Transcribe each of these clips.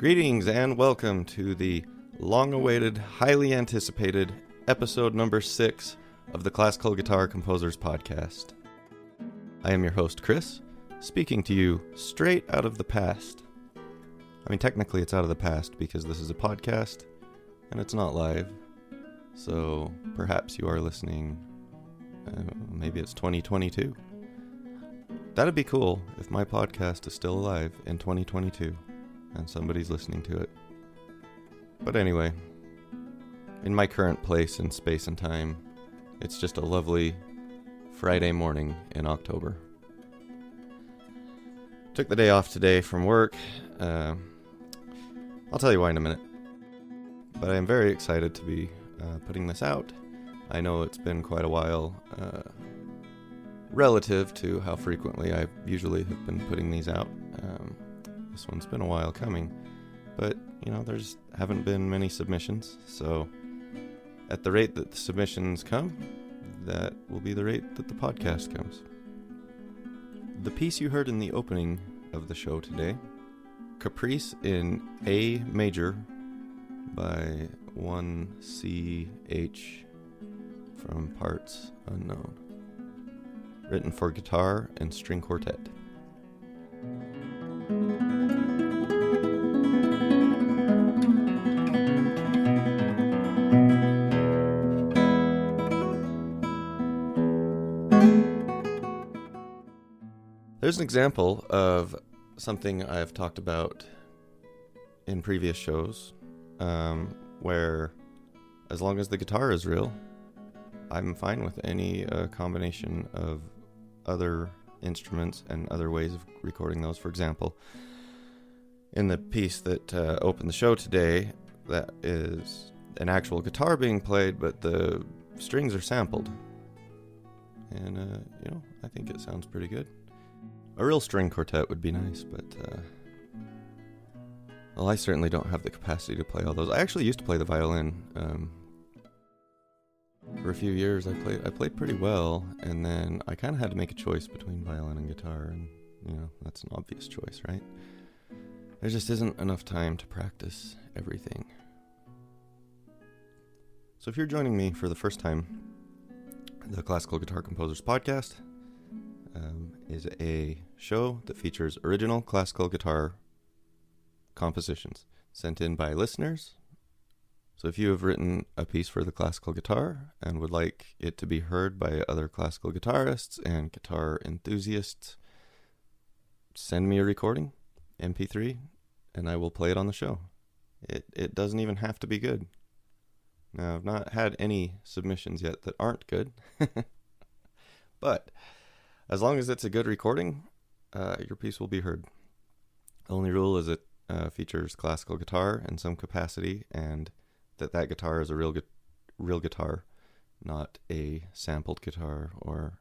Greetings and welcome to the long-awaited, highly anticipated episode number 6 of the Classical Guitar Composers Podcast. I am your host, Chris, speaking to you straight out of the past. I mean, technically it's out of the past because this is a podcast and it's not live. So perhaps you are listening, maybe it's 2022. That'd be cool if my podcast is still alive in 2022 and somebody's listening to it. But anyway, in my current place in space and time, it's just a lovely Friday morning in October. Took the day off today from work. I'll tell you why in a minute. But I'm very excited to be putting this out. I know it's been quite a while relative to how frequently I usually have been putting these out. This one's been a while coming, but there's haven't been many submissions, so at the rate that the submissions come, that will be the rate that the podcast comes. The piece you heard in the opening of the show today, Caprice in A major by 1CH from Parts Unknown, written for guitar and string quartet. There's an example of something I've talked about in previous shows, where as long as the guitar is real, I'm fine with any combination of other instruments and other ways of recording those. For example, in the piece that opened the show today, that is an actual guitar being played, but the strings are sampled. And, I think it sounds pretty good. A real string quartet would be nice, but, well, I certainly don't have the capacity to play all those. I actually used to play the violin. For a few years, I played pretty well, and then I kind of had to make a choice between violin and guitar, and, that's an obvious choice, right? There just isn't enough time to practice everything. So if you're joining me for the first time, the Classical Guitar Composers Podcast is a show that features original classical guitar compositions sent in by listeners. So if you have written a piece for the classical guitar and would like it to be heard by other classical guitarists and guitar enthusiasts, send me a recording, MP3, and I will play it on the show. It doesn't even have to be good. Now, I've not had any submissions yet that aren't good, but as long as it's a good recording, your piece will be heard. The only rule is it features classical guitar in some capacity, and that guitar is a real guitar, not a sampled guitar, or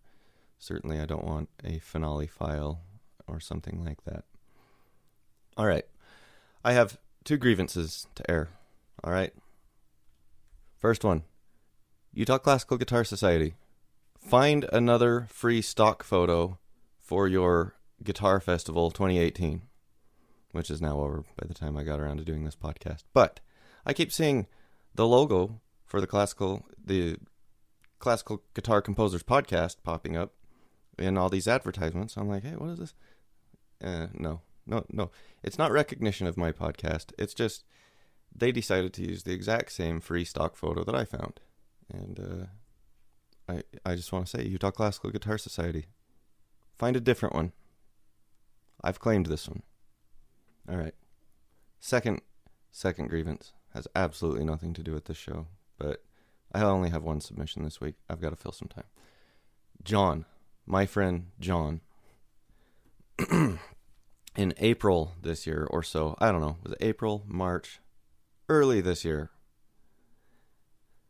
certainly I don't want a finale file or something like that. All right. I have 2 grievances to air. All right. First one, Utah Classical Guitar Society. Find another free stock photo for your Guitar Festival 2018, which is now over by the time I got around to doing this podcast. But I keep seeing the logo for the Classical Guitar Composers Podcast popping up in all these advertisements. I'm like, hey, what is this? No. It's not recognition of my podcast. It's just they decided to use the exact same free stock photo that I found. And I just want to say, Utah Classical Guitar Society, find a different one. I've claimed this one. All right. Second grievance has absolutely nothing to do with this show, but I only have one submission this week. I've got to fill some time. John, my friend John, in April this year or so, I don't know, was it April, March, early this year,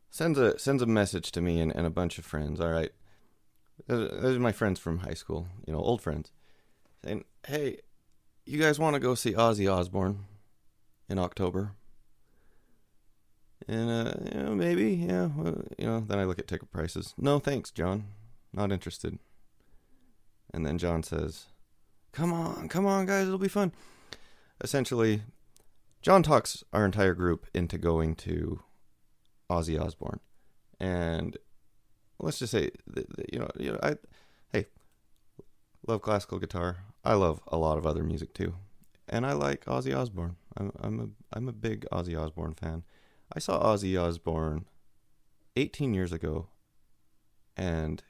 sends a message to me and a bunch of friends. All right, those are my friends from high school, old friends, saying, hey, you guys want to go see Ozzy Osbourne in October? And maybe, yeah, well, then I look at ticket prices. No thanks, John, not interested. And then John says, come on guys, it'll be fun. Essentially, John talks our entire group into going to Ozzy Osbourne, and let's just say, I love classical guitar. I love a lot of other music too, and I like Ozzy Osbourne. I'm a big Ozzy Osbourne fan. I saw Ozzy Osbourne 18 years ago, and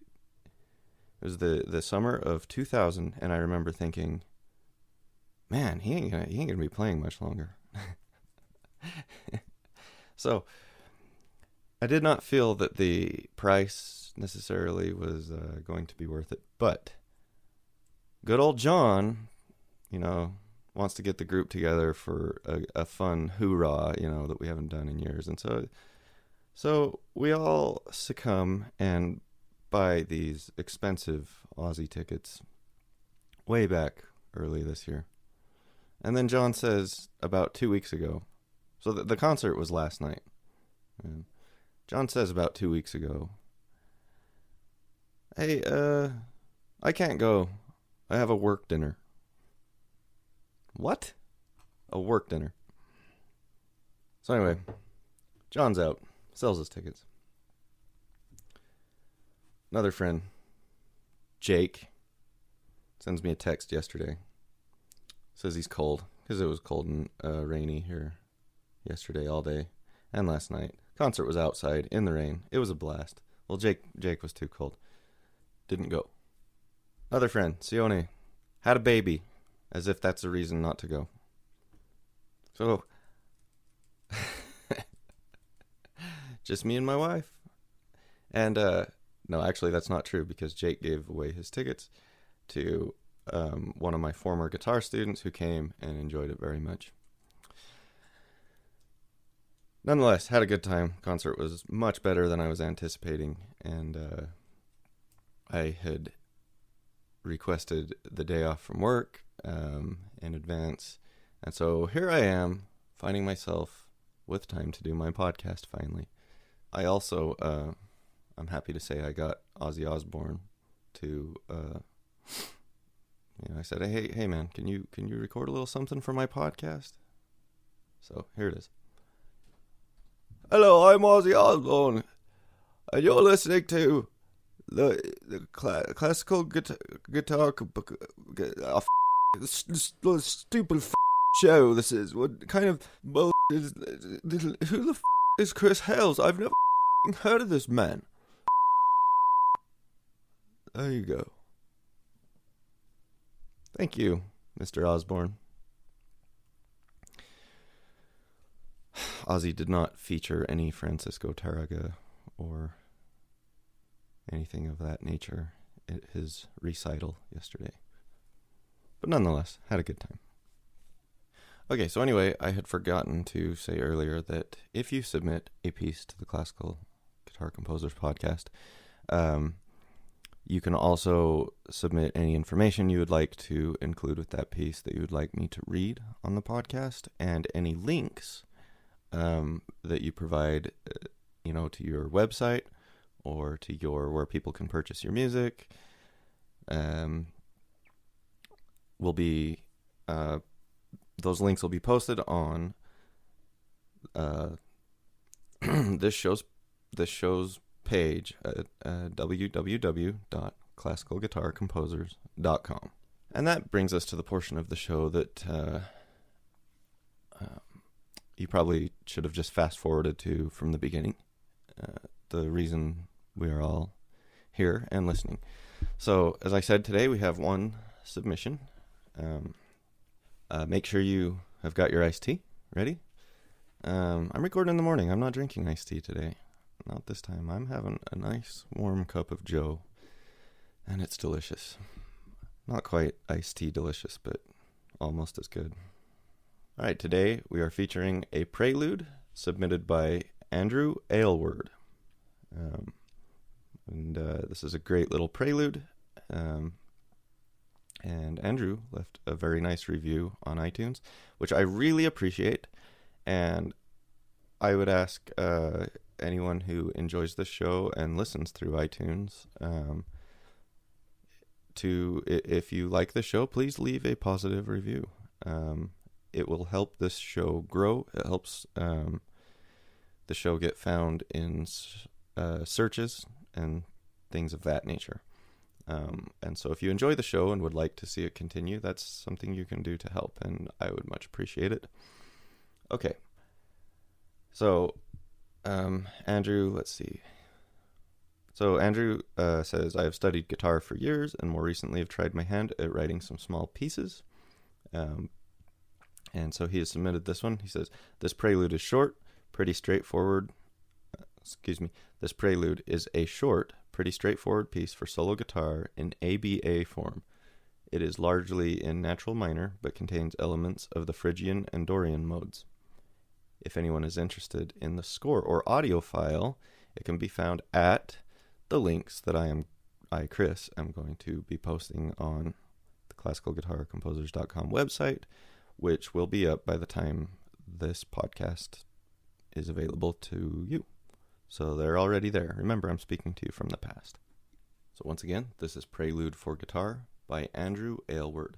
it was the summer of 2000, and I remember thinking, man, he ain't gonna be playing much longer. So I did not feel that the price necessarily was going to be worth it, but good old John, wants to get the group together for a fun hoorah, that we haven't done in years. And so we all succumb and buy these expensive Aussie tickets way back early this year. And then John says about 2 weeks ago, so the concert was last night. And John says about 2 weeks ago, Hey, I can't go. I have a work dinner. What? A work dinner. So anyway, John's out. Sells his tickets. Another friend, Jake, sends me a text yesterday. Says he's cold, because it was cold and rainy here yesterday all day and last night. Concert was outside in the rain. It was a blast. Well, Jake was too cold. Didn't go. Another friend, Sione, had a baby, as if that's a reason not to go. So, just me and my wife. And, no, actually that's not true, because Jake gave away his tickets to one of my former guitar students who came and enjoyed it very much. Nonetheless, had a good time. Concert was much better than I was anticipating, and I had requested the day off from work in advance, and so here I am, finding myself with time to do my podcast finally. I also, I'm happy to say I got Ozzy Osbourne to, I said, hey man, can you record a little something for my podcast? So here it is. Hello, I'm Ozzy Osbourne, and you're listening to the classical guitar stupid show this is. What kind of bull is who the is Chris Hales? I've never heard of this man. There you go. Thank you, Mr. Osborne. Ozzy did not feature any Francisco Tárrega or anything of that nature at his recital yesterday. But nonetheless, had a good time. Okay, so anyway, I had forgotten to say earlier that if you submit a piece to the Classical Guitar Composers podcast, you can also submit any information you would like to include with that piece that you would like me to read on the podcast, and any links that you provide, to your website or to where people can purchase your music, will be those links will be posted on this show's page at www.classicalguitarcomposers.com. And that brings us to the portion of the show that you probably should have just fast forwarded to from the beginning. The reason we are all here and listening. So, as I said, today we have one submission. Make sure you have got your iced tea ready. I'm recording in the morning. I'm not drinking iced tea today. Not this time. I'm having a nice warm cup of Joe, and it's delicious. Not quite iced tea delicious, but almost as good. All right, today we are featuring a Prelude submitted by Andrew Aylward. This is a great little Prelude. And Andrew left a very nice review on iTunes, which I really appreciate. And I would ask anyone who enjoys this show and listens through iTunes if you like the show, please leave a positive review. It will help this show grow. It helps the show get found in searches and things of that nature. And so if you enjoy the show and would like to see it continue, that's something you can do to help, and I would much appreciate it. Okay. So, Andrew, let's see. So Andrew says, I have studied guitar for years and more recently have tried my hand at writing some small pieces. And so he has submitted this one. He says, this prelude is short, pretty straightforward. This prelude is a short, pretty straightforward piece for solo guitar in ABA form. It is largely in natural minor, but contains elements of the Phrygian and Dorian modes. If anyone is interested in the score or audio file, it can be found at the links that Chris, am going to be posting on the classicalguitarcomposers.com website, which will be up by the time this podcast is available to you. So they're already there. Remember, I'm speaking to you from the past. So once again, this is Prelude for Guitar by Andrew Aylward.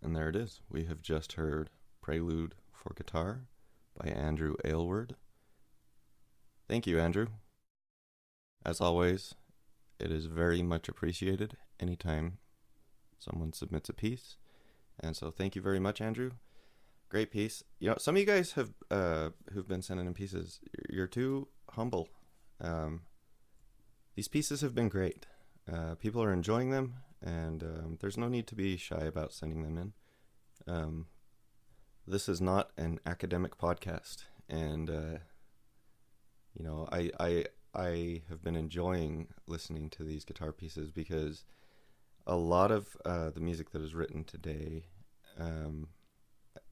And there it is. We have just heard Prelude for Guitar by Andrew Aylward. Thank you, Andrew. As always, it is very much appreciated anytime someone submits a piece. And so thank you very much, Andrew. Great piece. You know, some of you guys have who've been sending in pieces, you're too humble. These pieces have been great. People are enjoying them, and there's no need to be shy about sending them in. This is not an academic podcast, and you know, I have been enjoying listening to these guitar pieces because a lot of the music that is written today,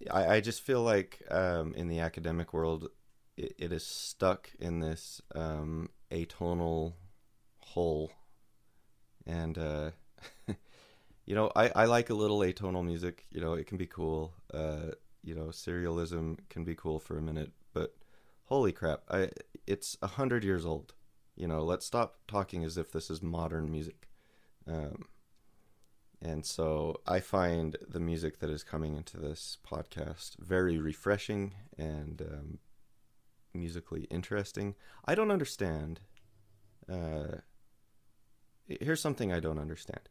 I just feel like in the academic world, it is stuck in this atonal hole, and you know, I like a little atonal music. You know, it can be cool. You know, serialism can be cool for a minute, but holy crap, it's 100 years old. You know, let's stop talking as if this is modern music. And so I find the music that is coming into this podcast very refreshing and musically interesting. I don't understand. Here's something I don't understand.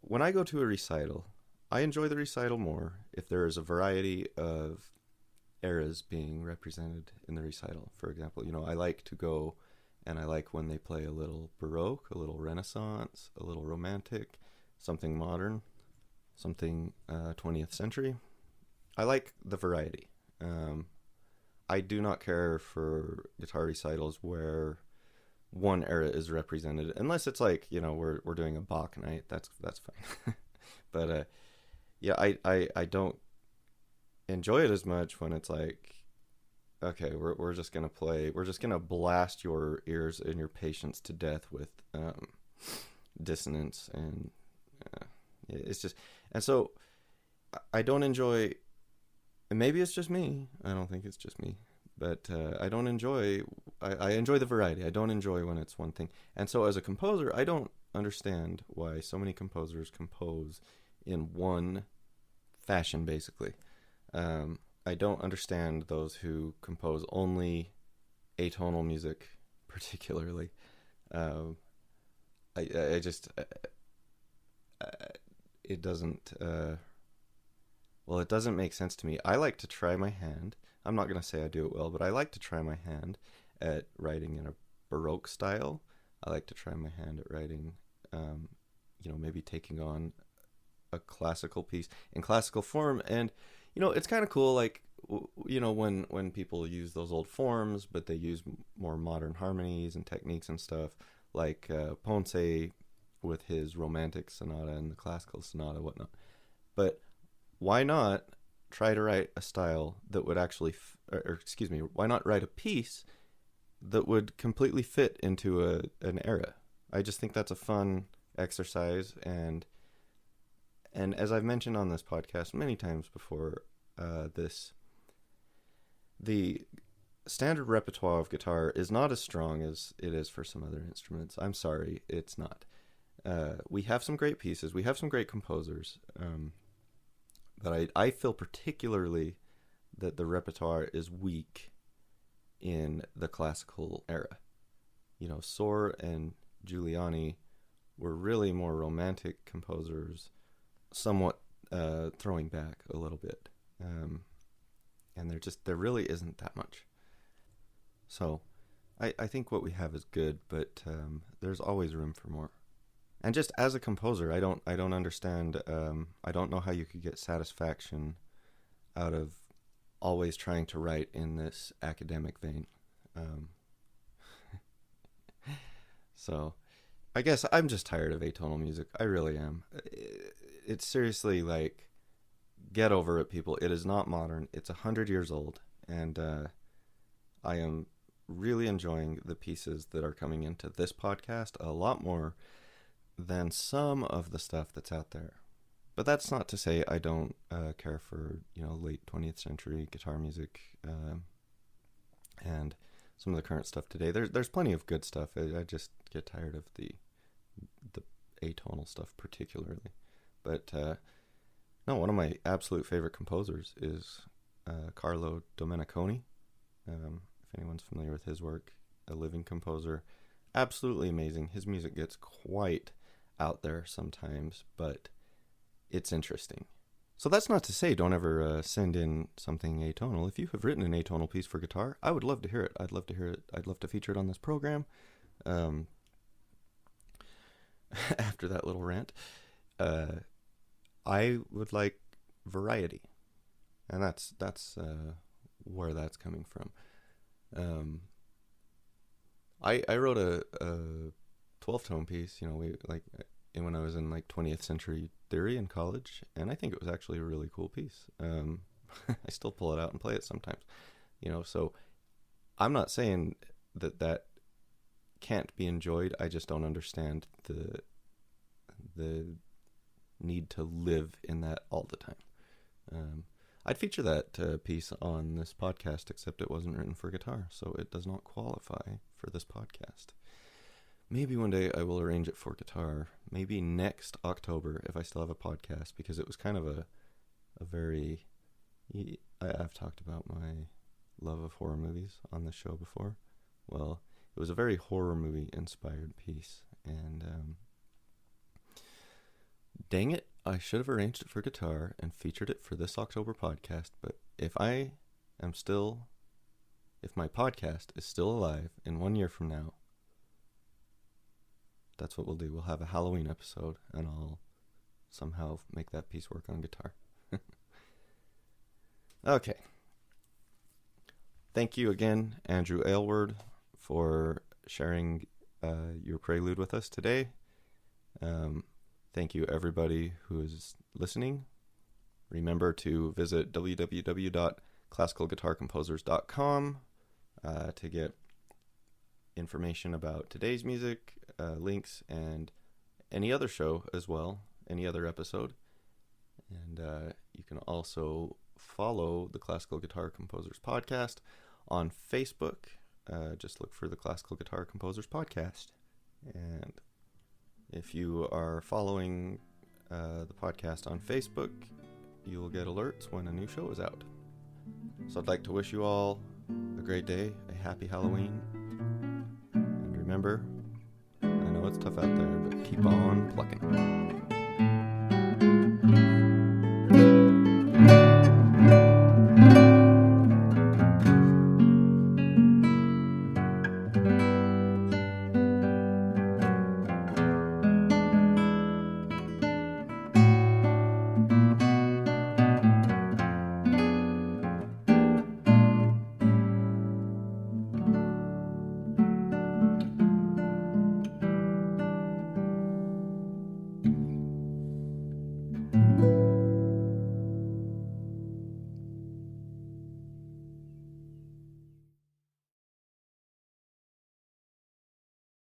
When I go to a recital, I enjoy the recital more if there is a variety of eras being represented in the recital. For example, you know, I like to go and I like when they play a little Baroque, a little Renaissance, a little Romantic, something modern. something 20th century. I like the variety. I do not care for guitar recitals where one era is represented, unless it's like, we're doing a Bach night. That's fine. But yeah, I don't enjoy it as much when it's like, okay, we're just gonna blast your ears and your patience to death with dissonance, and it's just, and so I don't enjoy. And maybe it's just me. I don't think it's just me, but I don't enjoy. I enjoy the variety. I don't enjoy when it's one thing. And so as a composer, I don't understand why so many composers compose in one fashion, basically. I don't understand those who compose only atonal music, particularly. I just it doesn't. It doesn't make sense to me. I like to try my hand. I'm not going to say I do it well, but I like to try my hand at writing in a Baroque style. I like to try my hand at writing, maybe taking on a classical piece in classical form. And, it's kind of cool, like, when people use those old forms, but they use more modern harmonies and techniques and stuff, like Ponce with his romantic sonata and the classical sonata, whatnot. But why not try to write a style that would actually, why not write a piece that would completely fit into an era? I just think that's a fun exercise, and as I've mentioned on this podcast many times before, the standard repertoire of guitar is not as strong as it is for some other instruments. I'm sorry, it's not. We have some great pieces, we have some great composers, but I feel particularly that the repertoire is weak in the classical era. Sor and Giuliani were really more romantic composers, somewhat throwing back a little bit. And there really isn't that much. So I think what we have is good, but there's always room for more. And just as a composer, I don't understand. I don't know how you could get satisfaction out of always trying to write in this academic vein. So I guess I'm just tired of atonal music. I really am. It's seriously like, get over it, people. It is not modern. It's 100 years old, and I am really enjoying the pieces that are coming into this podcast a lot more than some of the stuff that's out there. But that's not to say I don't care for late 20th century guitar music and some of the current stuff today. There's plenty of good stuff. I just get tired of the atonal stuff particularly. But no, one of my absolute favorite composers is Carlo Domeniconi. If anyone's familiar with his work, a living composer, absolutely amazing. His music gets quite out there sometimes, but it's interesting. So that's not to say don't ever send in something atonal. If you have written an atonal piece for guitar, I would love to hear it. I'd love to hear it. I'd love to feature it on this program. After that little rant, I would like variety, and that's where that's coming from. I wrote a 12-tone piece, when I was in 20th century theory in college, and I think it was actually a really cool piece. I still pull it out and play it sometimes, so I'm not saying that can't be enjoyed. I just don't understand the need to live in that all the time. I'd feature that piece on this podcast, except it wasn't written for guitar, so it does not qualify for this podcast. Maybe one day I will arrange it for guitar. Maybe next October, if I still have a podcast, because it was kind of a very... I've talked about my love of horror movies on this show before. Well, it was a very horror movie-inspired piece, and dang it, I should have arranged it for guitar and featured it for this October podcast, but if my podcast is still alive in 1 year from now, that's what we'll do. We'll have a Halloween episode, and I'll somehow make that piece work on guitar. Okay. Thank you again, Andrew Aylward, for sharing your Prelude with us today. Thank you, everybody who is listening. Remember to visit www.classicalguitarcomposers.com to get information about today's music, links, and any other show as well, any other episode. And you can also follow the Classical Guitar Composers Podcast on Facebook. Just look for the Classical Guitar Composers Podcast. And if you are following the podcast on Facebook, you will get alerts when a new show is out. So I'd like to wish you all a great day, a happy Halloween. And remember, I know it's tough out there, but keep on plucking.